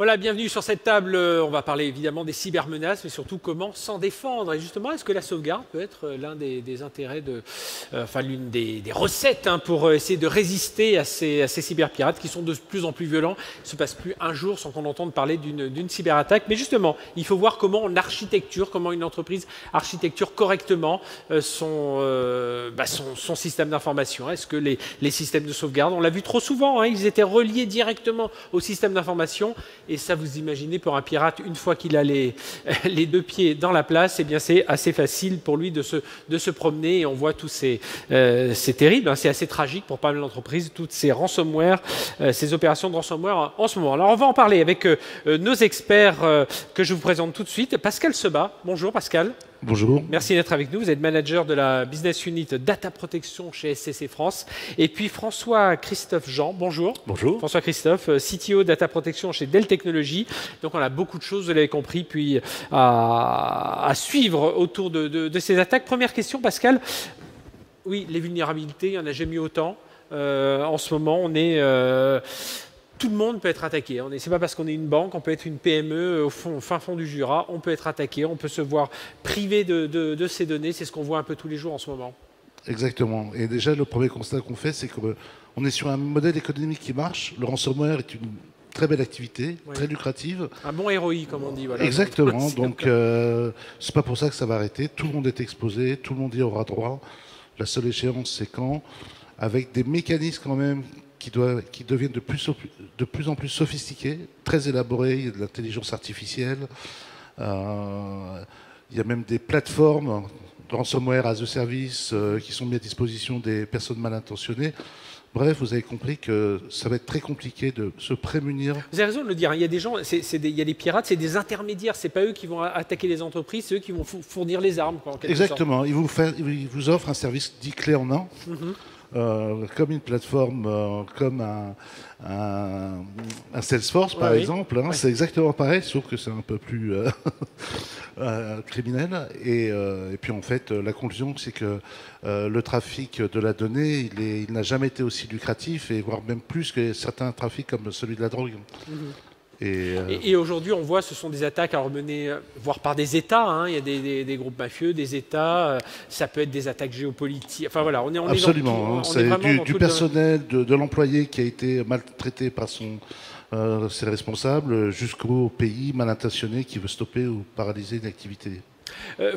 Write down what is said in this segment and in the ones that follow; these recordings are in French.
Voilà, bienvenue sur cette table. On va parler évidemment des cybermenaces, mais surtout comment s'en défendre. Et justement, est-ce que la sauvegarde peut être l'un des intérêts, enfin l'une des recettes pour essayer de résister à ces cyberpirates qui sont de plus en plus violents. Il ne se passe plus un jour sans qu'on entende parler d'une cyberattaque. Mais justement, il faut voir comment on architecture, comment une entreprise architecture correctement son système d'information. Est-ce que les systèmes de sauvegarde, on l'a vu trop souvent, ils étaient reliés directement au système d'information. Et ça, vous imaginez, pour un pirate, une fois qu'il a les deux pieds dans la place, eh bien, c'est assez facile pour lui de se promener. Et on voit tous c'est terrible, c'est assez tragique pour pas mal d'entreprises, toutes ces ransomware, ces opérations de ransomware en ce moment. Alors, on va en parler avec nos experts que je vous présente tout de suite. Pascal Sebas. Bonjour, Pascal. Bonjour. Merci d'être avec nous. Vous êtes manager de la business unit Data Protection chez SCC France. Et puis François-Christophe Jean, bonjour. Bonjour. François-Christophe, CTO Data Protection chez Dell Technologies. Donc on a beaucoup de choses, vous l'avez compris, puis à suivre autour de ces attaques. Première question, Pascal. Oui, les vulnérabilités, il n'y en a jamais eu autant. En ce moment, on est... tout le monde peut être attaqué. Ce n'est pas parce qu'on est une banque, on peut être une PME au fin fond du Jura, on peut être attaqué, on peut se voir privé de ses données. C'est ce qu'on voit un peu tous les jours en ce moment. Exactement. Et déjà, le premier constat qu'on fait, c'est qu'on est sur un modèle économique qui marche. Le ransomware est une très belle activité, oui, très lucrative. Un bon ROI, comme on dit. Voilà. Exactement. Donc, c'est pas pour ça que ça va arrêter. Tout le monde est exposé, tout le monde y aura droit. La seule échéance, c'est quand, avec des mécanismes quand même qui deviennent de plus en plus sophistiqués, très élaborés. Il y a de l'intelligence artificielle. Il y a même des plateformes de ransomware as a service qui sont mises à disposition des personnes mal intentionnées. Bref, vous avez compris que ça va être très compliqué de se prémunir. Vous avez raison de le dire. Il y a des gens, il y a des pirates, c'est des intermédiaires. C'est pas eux qui vont attaquer les entreprises, c'est eux qui vont fournir les armes. Quoi, en quelque Exactement. sorte. Ils vous offrent un service dit clé en main. Comme une plateforme, comme un Salesforce, par exemple. Oui. C'est exactement pareil, sauf que c'est un peu plus criminel. Et puis, en fait, la conclusion, c'est que le trafic de la donnée, il n'a jamais été aussi lucratif, et voire même plus que certains trafics comme celui de la drogue. Et aujourd'hui, on voit ce sont des attaques menées, voire par des États. Il y a des groupes mafieux, des États. Ça peut être des attaques géopolitiques. Enfin voilà, on est absolument. C'est du personnel, de l'employé qui a été maltraité par ses responsables, jusqu'au pays mal intentionné qui veut stopper ou paralyser une activité.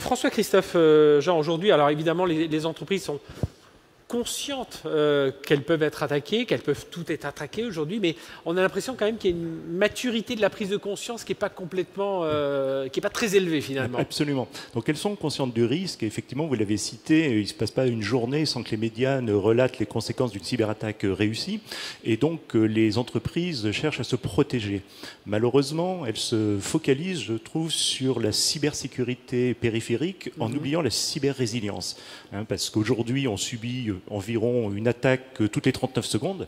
François-Christophe Jean, aujourd'hui, alors évidemment, les entreprises sont conscientes qu'elles peuvent être attaquées, qu'elles peuvent toutes être attaquées aujourd'hui, mais on a l'impression quand même qu'il y a une maturité de la prise de conscience qui n'est pas complètement, qui n'est pas très élevée finalement. Absolument. Donc elles sont conscientes du risque, et effectivement vous l'avez cité, il ne se passe pas une journée sans que les médias ne relatent les conséquences d'une cyberattaque réussie, et donc les entreprises cherchent à se protéger. Malheureusement, elles se focalisent, je trouve, sur la cybersécurité périphérique en oubliant la cyber-résilience. Parce qu'aujourd'hui on subit environ une attaque toutes les 39 secondes.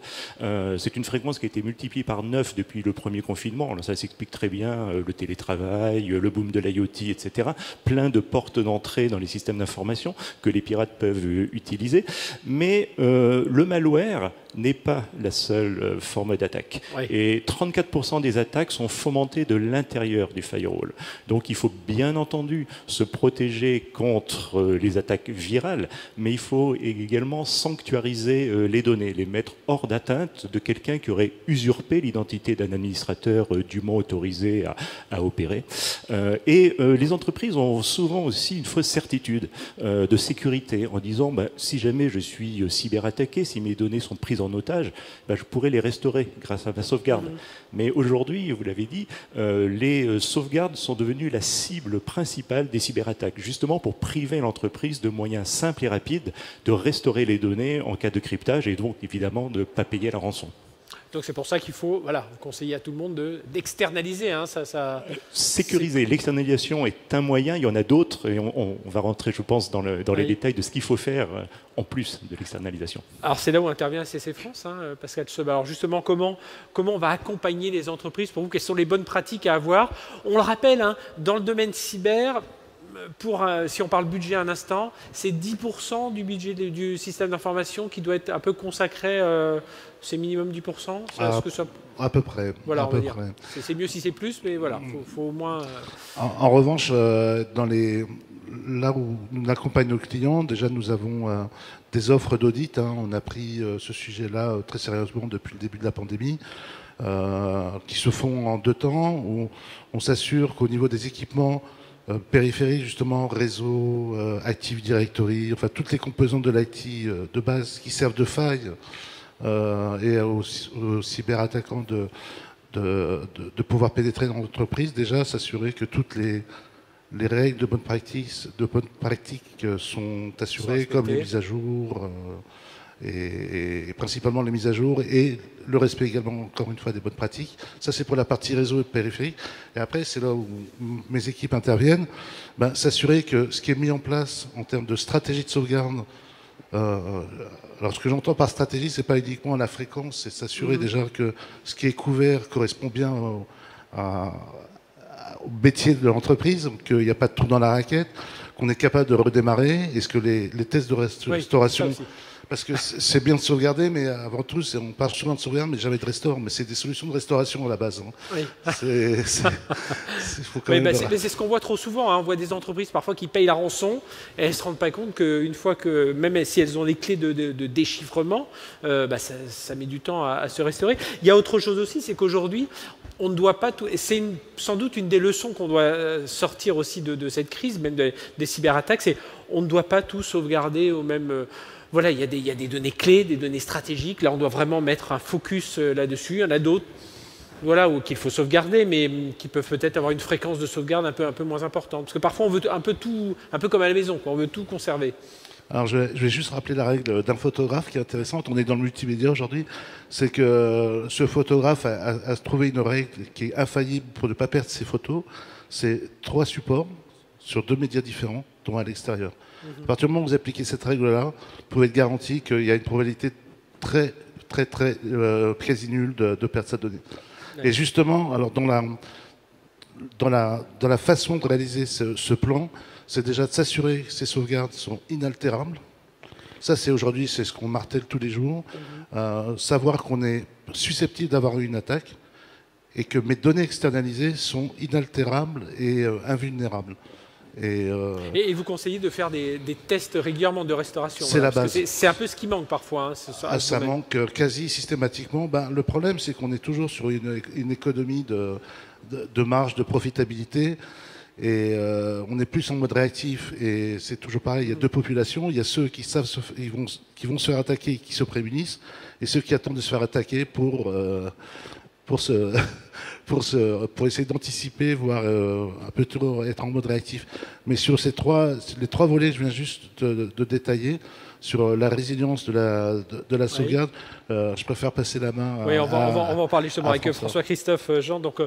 C'est une fréquence qui a été multipliée par 9 depuis le premier confinement. Alors ça s'explique très bien, le télétravail, le boom de l'IoT, etc. Plein de portes d'entrée dans les systèmes d'information que les pirates peuvent utiliser. Mais le malware n'est pas la seule forme d'attaque. Oui. Et 34% des attaques sont fomentées de l'intérieur du firewall. Donc il faut bien entendu se protéger contre les attaques virales, mais il faut également sanctuariser les données, les mettre hors d'atteinte de quelqu'un qui aurait usurpé l'identité d'un administrateur dûment autorisé à opérer. Les entreprises ont souvent aussi une fausse certitude de sécurité en disant si jamais je suis cyberattaqué, si mes données sont prises en otage, je pourrais les restaurer grâce à ma sauvegarde. Mais aujourd'hui, vous l'avez dit, les sauvegardes sont devenues la cible principale des cyberattaques, justement pour priver l'entreprise de moyens simples et rapides de restaurer les données en cas de cryptage et donc évidemment de ne pas payer la rançon. Donc c'est pour ça qu'il faut conseiller à tout le monde d'externaliser. Sécuriser. L'externalisation est un moyen, il y en a d'autres, et on va rentrer, je pense, dans les détails de ce qu'il faut faire en plus de l'externalisation. Alors c'est là où intervient SCC France, Pascal Sebas. Alors justement, comment on va accompagner les entreprises? Pour vous, quelles sont les bonnes pratiques à avoir? On le rappelle, dans le domaine cyber, si on parle budget un instant, c'est 10% du budget du système d'information qui doit être un peu consacré, c'est minimum 10%. À peu près. Voilà, à on va peu dire. près. C'est mieux si c'est plus, mais voilà, faut au moins. En revanche, là où nous accompagnons nos clients, déjà nous avons des offres d'audit. On a pris ce sujet-là très sérieusement depuis le début de la pandémie, qui se font en 2 temps, où on s'assure qu'au niveau des équipements périphériques, justement, réseau, Active Directory, enfin toutes les composantes de l'IT de base qui servent de faille et aux cyberattaquants de pouvoir pénétrer dans l'entreprise, déjà s'assurer que toutes les règles de bonne pratique sont assurées, comme les mises à jour, et principalement les mises à jour, et le respect également, encore une fois, des bonnes pratiques. Ça, c'est pour la partie réseau et périphérique. Et après, c'est là où mes équipes interviennent, s'assurer que ce qui est mis en place en termes de stratégie de sauvegarde, alors ce que j'entends par stratégie, c'est pas uniquement la fréquence, c'est s'assurer déjà que ce qui est couvert correspond bien au métier de l'entreprise, qu'il n'y a pas de trou dans la raquette, qu'on est capable de redémarrer. Est-ce que les tests de restauration, parce que c'est bien de sauvegarder, mais avant tout, on parle souvent de sauvegarde, mais jamais de restore. Mais c'est des solutions de restauration à la base. Oui. C'est ce qu'on voit trop souvent. On voit des entreprises parfois qui payent la rançon et elles ne se rendent pas compte qu'une fois que, même si elles ont les clés de déchiffrement, ça met du temps à se restaurer. Il y a autre chose aussi, c'est qu'aujourd'hui, on ne doit pas tout. C'est sans doute une des leçons qu'on doit sortir aussi de cette crise, même des cyberattaques, c'est on ne doit pas tout sauvegarder au même. Voilà, il y a des données clés, des données stratégiques. Là, on doit vraiment mettre un focus là-dessus. Il y en a d'autres, voilà, qu'il faut sauvegarder, mais qui peuvent peut-être avoir une fréquence de sauvegarde un peu moins importante. Parce que parfois, on veut un peu tout, un peu comme à la maison, quoi. On veut tout conserver. Alors, je vais juste rappeler la règle d'un photographe qui est intéressante. On est dans le multimédia aujourd'hui. C'est que ce photographe a trouvé une règle qui est infaillible pour ne pas perdre ses photos. C'est 3 supports sur 2 médias différents, dont à l'extérieur. À partir du moment où vous appliquez cette règle-là, vous pouvez être garanti qu'il y a une probabilité très quasi nulle de perdre sa donnée. Et justement, alors dans la façon de réaliser ce plan, c'est déjà de s'assurer que ces sauvegardes sont inaltérables. Ça, aujourd'hui, c'est ce qu'on martèle tous les jours. Savoir qu'on est susceptible d'avoir une attaque et que mes données externalisées sont inaltérables et invulnérables. Et vous conseillez de faire des tests régulièrement de restauration. C'est la base. C'est un peu ce qui manque parfois. Ça manque quasi systématiquement. Le problème, c'est qu'on est toujours sur une économie de marge, de profitabilité. Et on est plus en mode réactif. Et c'est toujours pareil, il y a 2 populations. Il y a ceux qui savent qui vont se faire attaquer et qui se prémunissent. Et ceux qui attendent de se faire attaquer pour essayer d'anticiper, voire un peu toujours être en mode réactif. Mais sur les 3 volets, je viens juste de détailler, sur la résilience de la sauvegarde, je préfère passer la main on va en parler justement avec François-Christophe Jean. Donc,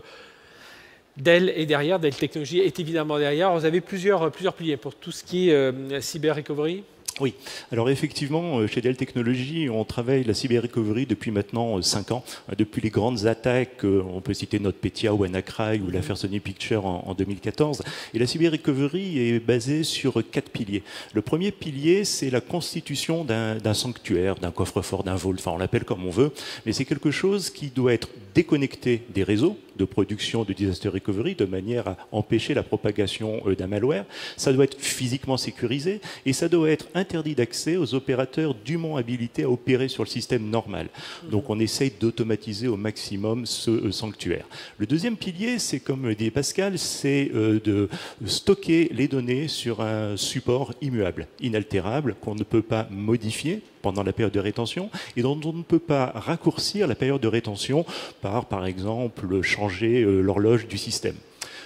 Dell est derrière, Dell Technologies est évidemment derrière. Vous avez plusieurs piliers pour tout ce qui est cyber recovery. Oui, alors effectivement, chez Dell Technologies, on travaille la cyber recovery depuis maintenant 5 ans. Depuis les grandes attaques, on peut citer NotPetya, WannaCry ou l'affaire Sony Pictures en 2014. Et la cyber recovery est basée sur 4 piliers. Le premier pilier, c'est la constitution d'un sanctuaire, d'un coffre-fort, d'un vault, enfin on l'appelle comme on veut, mais c'est quelque chose qui doit être déconnecté des réseaux de production de disaster recovery de manière à empêcher la propagation d'un malware. Ça doit être physiquement sécurisé et ça doit être interdit d'accès aux opérateurs dûment habilités à opérer sur le système normal. Donc on essaye d'automatiser au maximum ce sanctuaire. Le deuxième pilier, c'est comme dit Pascal, c'est de stocker les données sur un support immuable, inaltérable, qu'on ne peut pas modifier pendant la période de rétention et dont on ne peut pas raccourcir la période de rétention par exemple, changer l'horloge du système.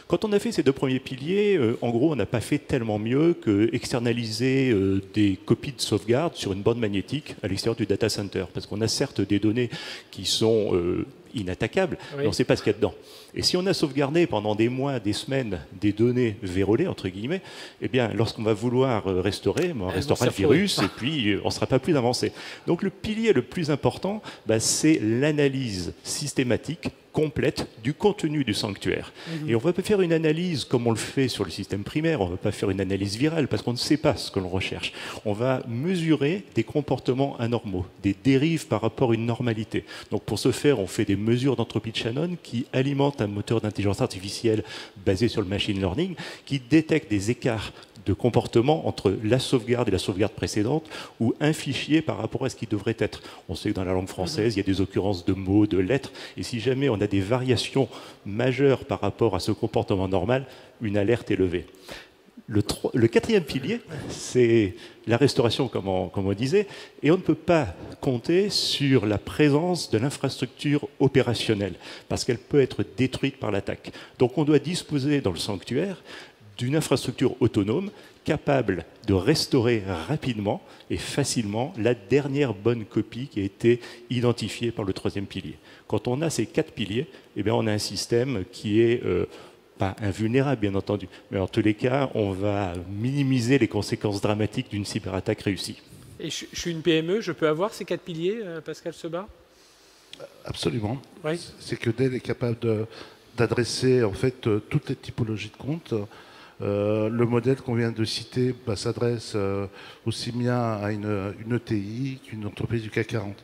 Quand on a fait ces 2 premiers piliers, en gros, on n'a pas fait tellement mieux que externaliser des copies de sauvegarde sur une bande magnétique à l'extérieur du data center. Parce qu'on a certes des données qui sont inattaquables, mais on ne sait pas ce qu'il y a dedans. Et si on a sauvegardé pendant des mois, des semaines, des données vérolées, entre guillemets, eh bien, lorsqu'on va vouloir restaurer, on restaurera le virus et puis on ne sera pas plus avancé. Donc le pilier le plus important, c'est l'analyse systématique complète du contenu du sanctuaire. Et on ne va pas faire une analyse comme on le fait sur le système primaire, on ne va pas faire une analyse virale parce qu'on ne sait pas ce que l'on recherche. On va mesurer des comportements anormaux, des dérives par rapport à une normalité. Donc pour ce faire, on fait des mesures d'entropie de Shannon qui alimentent un moteur d'intelligence artificielle basé sur le machine learning, qui détecte des écarts de comportement entre la sauvegarde et la sauvegarde précédente, ou un fichier par rapport à ce qui devrait être. On sait que dans la langue française, il y a des occurrences de mots, de lettres, et si jamais on a des variations majeures par rapport à ce comportement normal, une alerte est levée. Le quatrième pilier, c'est la restauration, comme on disait, et on ne peut pas compter sur la présence de l'infrastructure opérationnelle, parce qu'elle peut être détruite par l'attaque. Donc on doit disposer dans le sanctuaire d'une infrastructure autonome capable de restaurer rapidement et facilement la dernière bonne copie qui a été identifiée par le troisième pilier. Quand on a ces 4 piliers, eh bien on a un système qui est pas invulnérable, bien entendu, mais en tous les cas, on va minimiser les conséquences dramatiques d'une cyberattaque réussie. Et je suis une PME, je peux avoir ces 4 piliers, Pascal Sebas? Absolument. Oui. C'est que Dell est capable d'adresser en fait toutes les typologies de comptes. Le modèle qu'on vient de citer s'adresse aussi bien à une ETI qu'une entreprise du CAC 40.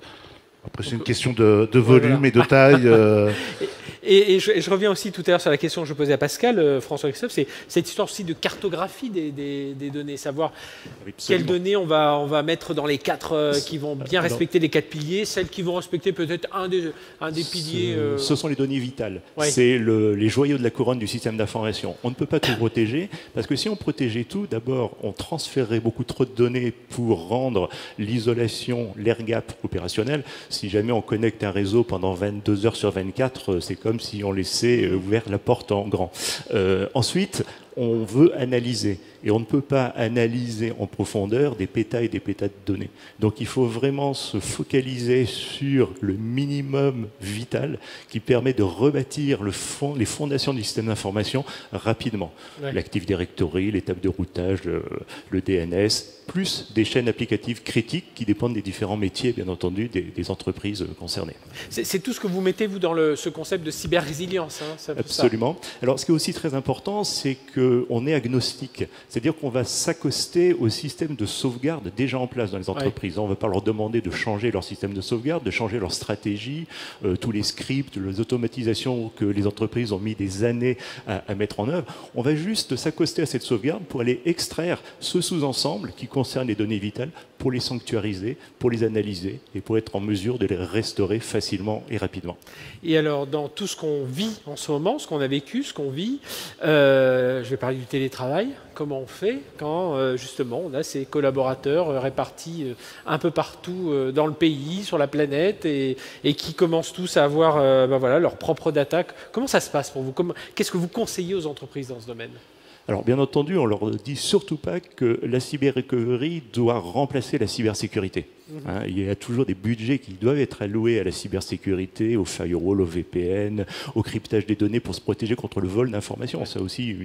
Après, c'est une question de volume et de taille. Et je reviens aussi tout à l'heure sur la question que je posais à Pascal, François-Christophe, c'est cette histoire aussi de cartographie des données, savoir quelles données on va mettre dans les 4 qui vont bien respecter les 4 piliers, celles qui vont respecter peut-être un des piliers. Ce sont les données vitales. Ouais. C'est les joyaux de la couronne du système d'information. On ne peut pas tout protéger, parce que si on protégeait tout, d'abord, on transférerait beaucoup trop de données pour rendre l'isolation, l'air gap opérationnel. Si jamais on connecte un réseau pendant 22 heures sur 24, c'est comme si on laissait ouvert la porte en grand. Ensuite, on veut analyser. Et on ne peut pas analyser en profondeur des pétas et des pétas de données. Donc il faut vraiment se focaliser sur le minimum vital qui permet de rebâtir les fondations du système d'information rapidement. Ouais. L'Active Directory, les tables de routage, le DNS, plus des chaînes applicatives critiques qui dépendent des différents métiers, bien entendu, des entreprises concernées. C'est tout ce que vous mettez, vous, dans ce concept de cyber-résilience. Hein, absolument. Alors ce qui est aussi très important, c'est qu'on est agnostique. C'est-à-dire qu'on va s'accoster au système de sauvegarde déjà en place dans les entreprises. Ouais. On ne va pas leur demander de changer leur système de sauvegarde, de changer leur stratégie, tous les scripts, les automatisations que les entreprises ont mis des années à mettre en œuvre. On va juste s'accoster à cette sauvegarde pour aller extraire ce sous-ensemble qui concerne les données vitales, pour les sanctuariser, pour les analyser et pour être en mesure de les restaurer facilement et rapidement. Et alors, dans tout ce qu'on vit en ce moment, ce qu'on a vécu, ce qu'on vit, je vais parler du télétravail. Comment on fait quand, justement, on a ces collaborateurs répartis un peu partout dans le pays, sur la planète, et qui commencent tous à avoir leur propre data. Comment ça se passe pour vous? Qu'est-ce que vous conseillez aux entreprises dans ce domaine? Alors, bien entendu, on leur dit surtout pas que la cyber-recovery doit remplacer la cybersécurité. Hein, il y a toujours des budgets qui doivent être alloués à la cybersécurité, au firewall, au VPN, au cryptage des données pour se protéger contre le vol d'informations. C'est aussi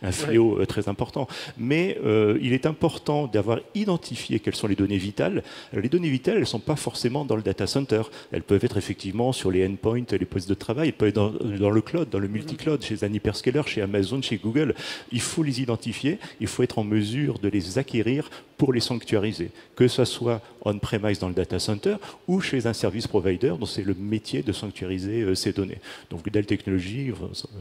un fléau très important. Mais il est important d'avoir identifié quelles sont les données vitales. Alors, les données vitales, elles ne sont pas forcément dans le data center. Elles peuvent être effectivement sur les endpoints, les postes de travail. Elles peuvent être dans le cloud, dans le multi-cloud, chez un hyperscaler, chez Amazon, chez Google. Il faut les identifier, il faut être en mesure de les acquérir pour les sanctuariser, que ce soit on-premise dans le data center ou chez un service provider dont c'est le métier de sanctuariser ces données. Donc Dell Technologies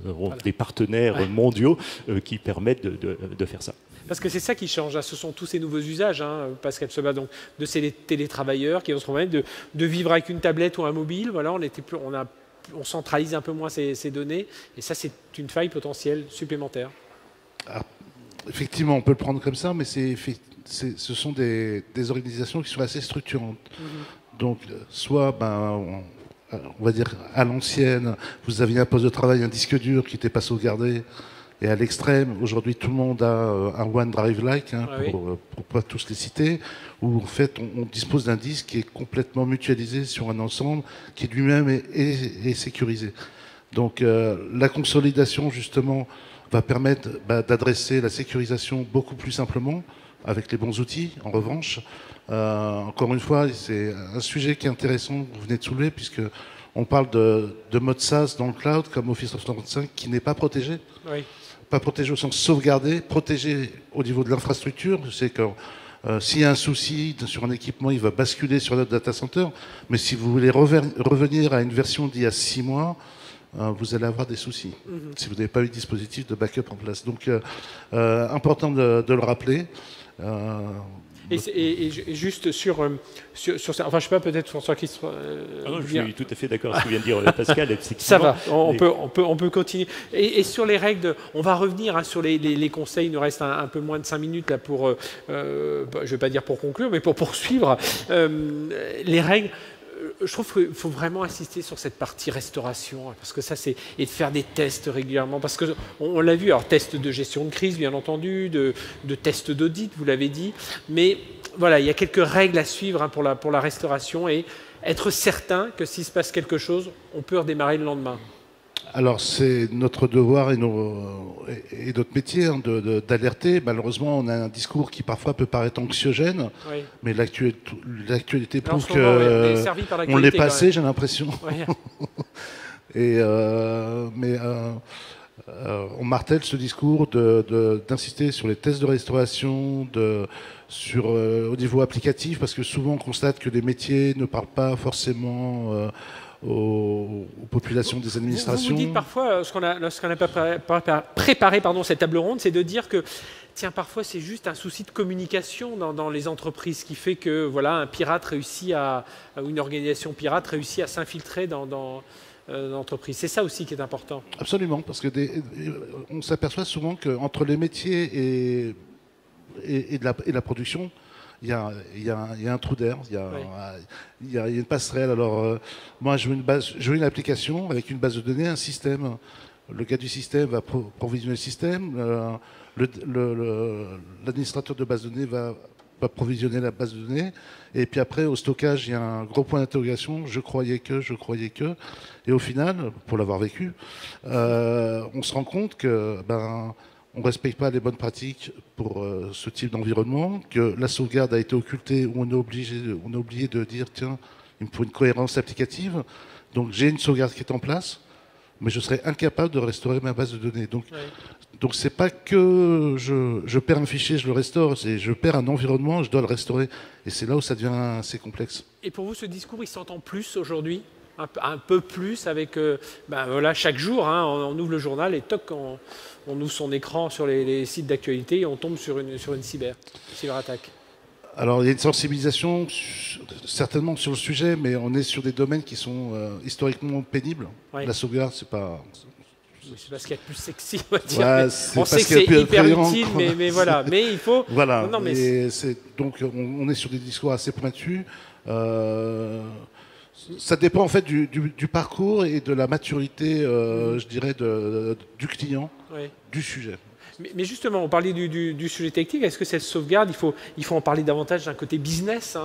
ont des partenaires mondiaux qui permettent de faire ça. Parce que c'est ça qui change, hein. Ce sont tous ces nouveaux usages, hein, Pascal Sebas, donc de ces télétravailleurs qui vont se permettre de vivre avec une tablette ou un mobile. Voilà, on centralise un peu moins ces données, et ça c'est une faille potentielle supplémentaire. Alors, effectivement, on peut le prendre comme ça, mais ce sont des organisations qui sont assez structurantes. Donc, soit, on va dire, à l'ancienne, vous aviez un poste de travail, un disque dur qui n'était pas sauvegardé, et à l'extrême, aujourd'hui, tout le monde a un OneDrive-like, pour pas tous les citer, où en fait, on dispose d'un disque qui est complètement mutualisé sur un ensemble qui lui-même est sécurisé. Donc, la consolidation, justement, va permettre d'adresser la sécurisation beaucoup plus simplement, avec les bons outils, en revanche. Encore une fois, c'est un sujet qui est intéressant que vous venez de soulever, puisque On parle de mode SaaS dans le cloud comme Office 365 qui n'est pas protégé. Oui. Pas protégé au sens sauvegardé, protégé au niveau de l'infrastructure. C'est que s'il y a un souci sur un équipement, il va basculer sur notre data center. Mais si vous voulez revenir à une version d'il y a 6 mois, vous allez avoir des soucis. Si vous n'avez pas eu de dispositif de backup en place. Donc, important de le rappeler. Et juste sur ça, enfin je sais pas, peut-être François Christophe. Je suis tout à fait d'accord avec ce que vient de dire Pascal. Ça va, on peut continuer. Et sur les règles, on va revenir sur les conseils. Il nous reste un peu moins de 5 minutes là pour, je ne vais pas dire pour conclure, mais pour poursuivre. Les règles. Je trouve qu'il faut vraiment insister sur cette partie restauration, parce que ça, c'est et de faire des tests régulièrement, parce que on l'a vu, alors tests de gestion de crise, bien entendu, de tests d'audit, vous l'avez dit, mais voilà, il y a quelques règles à suivre pour la restauration et être certain que s'il se passe quelque chose, on peut redémarrer le lendemain. Alors, c'est notre devoir et notre métier d'alerter. Malheureusement, on a un discours qui parfois peut paraître anxiogène, oui. Mais l'actualité prouve qu'on l'est passé, j'ai l'impression. Oui. On martèle ce discours d'insister sur les tests de restauration, au niveau applicatif, parce que souvent on constate que les métiers ne parlent pas forcément aux populations des administrations. Vous dites parfois, lorsqu'on n'a pas préparé cette table ronde, c'est de dire que tiens, parfois c'est juste un souci de communication dans les entreprises qui fait que voilà, un pirate réussit une organisation pirate réussit à s'infiltrer dans l'entreprise. C'est ça aussi qui est important. Absolument, parce que on s'aperçoit souvent qu'entre les métiers et la production, il y a un trou d'air, il y a une passerelle. Alors, moi, je veux une application avec une base de données, un système. Le gars du système va provisionner le système. L'administrateur de base de données va provisionner la base de données. Et puis après, au stockage, il y a un gros point d'interrogation. Je croyais que. Et au final, pour l'avoir vécu, on se rend compte que on ne respecte pas les bonnes pratiques pour ce type d'environnement, que la sauvegarde a été occultée, où on a oublié de dire, tiens, il me faut une cohérence applicative. Donc j'ai une sauvegarde qui est en place, mais je serais incapable de restaurer ma base de données. Donc c'est pas que je perds un fichier, je le restaure, c'est je perds un environnement, je dois le restaurer. Et c'est là où ça devient assez complexe. Et pour vous, ce discours, il s'entend plus aujourd'hui ? Un peu plus avec chaque jour, on ouvre le journal et toc, on ouvre son écran sur les sites d'actualité et on tombe sur une cyberattaque. Alors il y a une sensibilisation certainement sur le sujet, mais on est sur des domaines qui sont historiquement pénibles. Oui. La sauvegarde, c'est pas... C'est parce qu'il y a plus sexy, on va dire. Ouais, on sait que c'est hyper utile, mais voilà. Mais il faut... Voilà, donc on est sur des discours assez pointus. Ça dépend en fait du parcours et de la maturité, je dirais, du client, oui. Du sujet. Mais justement, on parlait du sujet technique. Est-ce que cette sauvegarde, il faut en parler davantage d'un côté business,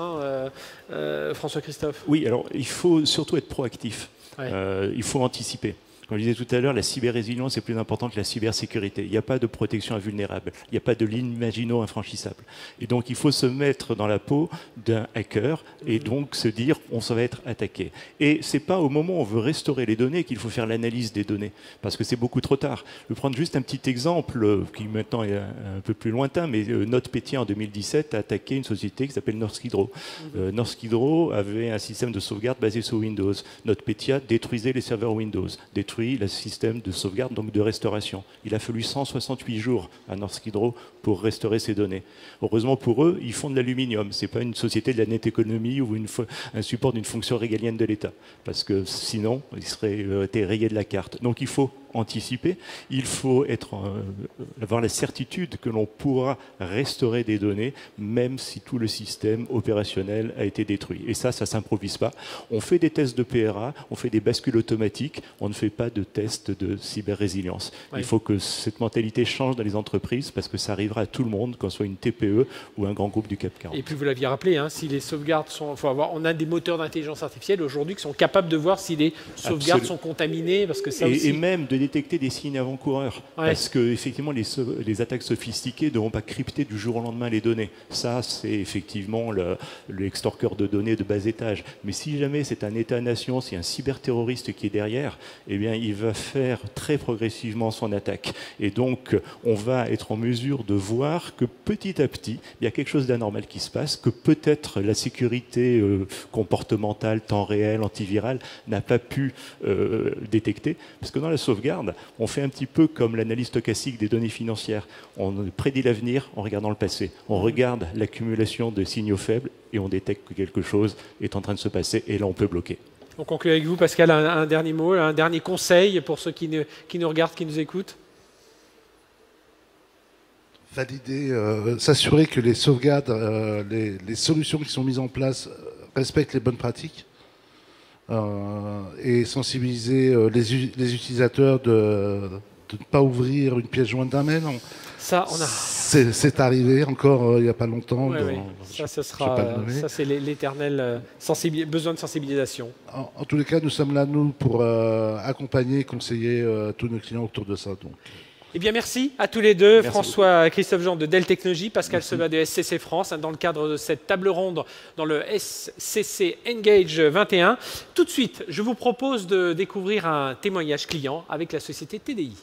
François Christophe ? Oui, alors il faut surtout être proactif. Ouais. Il faut anticiper. Comme je disais tout à l'heure, la cyber-résilience est plus importante que la cybersécurité. Il n'y a pas de protection invulnérable. Il n'y a pas de ligne Maginot infranchissable. Et donc, il faut se mettre dans la peau d'un hacker et donc se dire on va être attaqué. Et ce n'est pas au moment où on veut restaurer les données qu'il faut faire l'analyse des données, parce que c'est beaucoup trop tard. Je vais prendre juste un petit exemple qui maintenant est un peu plus lointain, mais NotPetya en 2017 a attaqué une société qui s'appelle Norsk Hydro. Norsk Hydro avait un système de sauvegarde basé sur Windows. NotPetya détruisait les serveurs Windows, le système de sauvegarde, donc de restauration. Il a fallu 168 jours à Norsk Hydro pour restaurer ces données. Heureusement pour eux, ils font de l'aluminium. Ce n'est pas une société de la net économie ou un support d'une fonction régalienne de l'État. Parce que sinon, ils seraient été rayés de la carte. Donc il faut anticiper, il faut avoir la certitude que l'on pourra restaurer des données, même si tout le système opérationnel a été détruit. Et ça ne s'improvise pas. On fait des tests de PRA, on fait des bascules automatiques, on ne fait pas de tests de cyber-résilience. Oui. Il faut que cette mentalité change dans les entreprises, parce que ça arrivera à tout le monde, qu'on soit une TPE ou un grand groupe du CAC 40. Et puis vous l'aviez rappelé, si les sauvegardes sont... on a des moteurs d'intelligence artificielle aujourd'hui qui sont capables de voir si les sauvegardes sont contaminées, parce que ça aussi... Et même de détecter des signes avant-coureurs. Ouais. Parce que effectivement, les attaques sophistiquées ne vont pas crypter du jour au lendemain les données. Ça, c'est effectivement l'extorqueur de données de bas étage. Mais si jamais c'est un État-nation, si un cyberterroriste qui est derrière, eh bien, il va faire très progressivement son attaque. Et donc, on va être en mesure de voir que petit à petit, il y a quelque chose d'anormal qui se passe, que peut-être la sécurité comportementale, temps réel, antivirale, n'a pas pu détecter. Parce que dans la sauvegarde, on fait un petit peu comme l'analyse stochastique des données financières. On prédit l'avenir en regardant le passé. On regarde l'accumulation de signaux faibles et on détecte que quelque chose est en train de se passer et là on peut bloquer. On conclut avec vous, Pascal, un dernier mot, un dernier conseil pour ceux qui nous regardent, qui nous écoutent. Valider, s'assurer que les sauvegardes, les solutions qui sont mises en place respectent les bonnes pratiques et sensibiliser les utilisateurs de ne pas ouvrir une pièce jointe d'un mail. Ça, c'est arrivé encore il n'y a pas longtemps. Oui, oui. Ça, c'est l'éternel besoin de sensibilisation. En tous les cas, nous sommes là, nous, pour accompagner et conseiller tous nos clients autour de ça. Donc. Eh bien, merci à tous les deux, merci François Christophe Jean de Dell Technologies, Pascal Sevas de SCC France, dans le cadre de cette table ronde dans le SCC Engage 21. Tout de suite, je vous propose de découvrir un témoignage client avec la société TDI.